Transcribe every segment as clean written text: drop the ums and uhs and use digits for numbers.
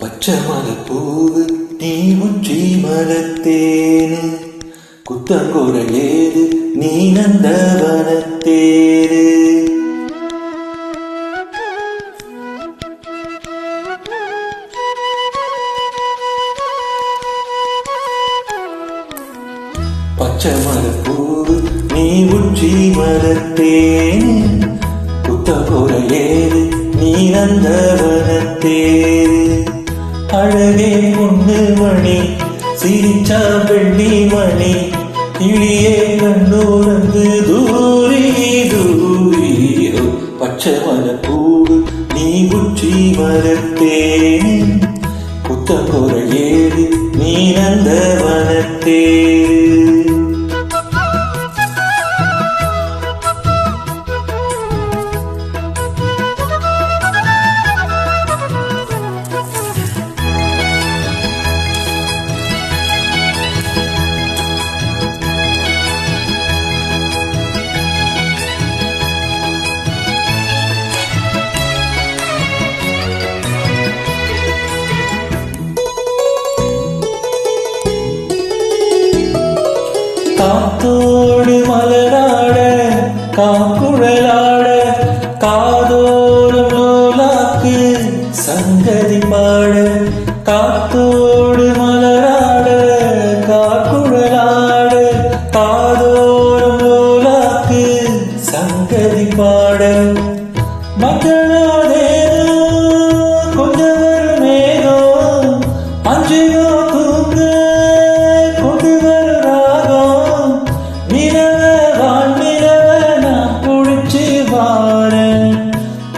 பச்சை மலப்பூவு நீ உச்சி மலத்தேனு குத்தங்குரல் ஏது நீ நந்தவனத்தேரு. பச்சை மலப்பூவு நீ உச்சி மலத்தேனு குத்தங்குரல் ஏது நீ நந்தவனத்தேரு. அழகே பொண்ணு மணி சிரிச்சா வெள்ளி மணி கிளியே கண்ணூரந்து தூரி தூரி. பச்சை மலப்பூவு நீ உச்சி மலத்தேனு குத்தங்குரல் ஏது நீ நந்தவனத்தேரு. காத்தோடு மலராட காக்குழலாட காதோறும் நூலாக்கு சங்கதி பாட. காத்தோடு மலராட காக்குழலாட காதோறும் நூலாக்கு சங்கதி பாட. மக்களோதே கொஞ்சம் வரும் மேகோ அஞ்சுகோ தூங்க கொண்டு வரும் ராகம். நிலவ வானிலவ நான் குடிச்சு வாரேன்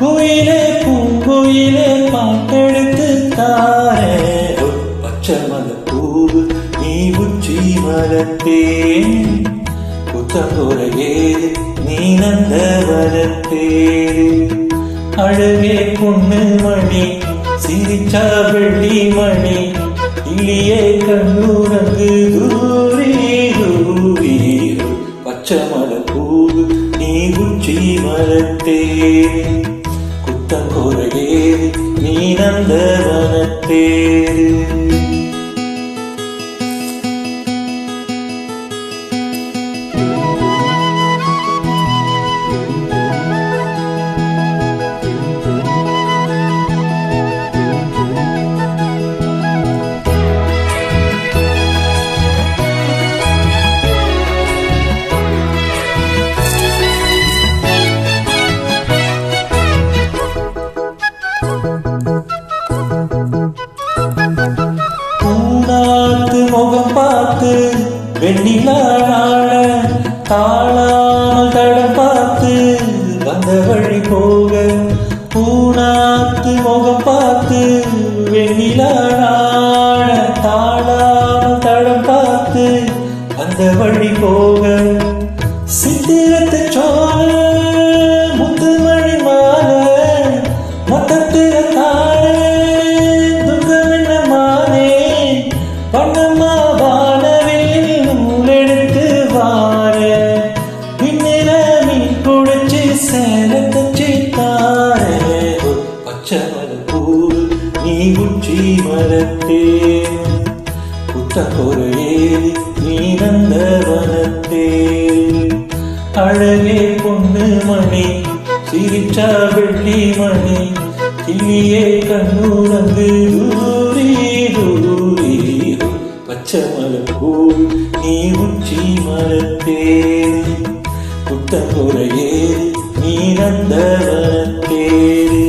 குயிலே பூங்குயிலே பாட்டெடுத்து தாரேன். பச்சை மலப்பூவு நீ உச்சி மலத்தேனு குத்தங்குரல் ஏது நீ நந்தவனத்தேரு. அழகே பொண்ணு மணி சிரிச்சா வெள்ளி மணி கிளியே கண்ணூரங்கு தூரி தூரி. பச்சை மலப்பூவு நீ உச்சி மலத்தேரு குத்தங்குரல் ஏது நீ நந்தவனத்தேரு. பூனாத்து முகம் பார்த்து வெண்ணிலா நாள தாழாமல் தடம் பார்த்து வந்த வழி போக. பூனாத்து முகம் பார்த்து வெண்ணிலா நாள தாழாமல் தடம் பார்த்து வந்த வழி போக. சித்திரத்து சோழ முத்துமணி மாலை மொத்தத்திர தாழ துர்கமென்ன மானே பண்ணம்மா வானவில் நூலெடுத்து வார. பின்னில மீன் குடிச்சு சேல தச்சு தார. பச்சை மலப்பூவு நீ உச்சி மலத்தேனு குத்தங்குரல் ஏது நீ நந்தவனத்தேரு. அழகே பொண்ணு மணி சிரிச்சா வெள்ளி மணி கிளியே கண்ணூரங்கு தூரி தூரி. பச்சை மலப்பூவு நீ உச்சி மலத்தேரு குத்தங்குரல் ஏது நீ நந்தவனத்தேரு.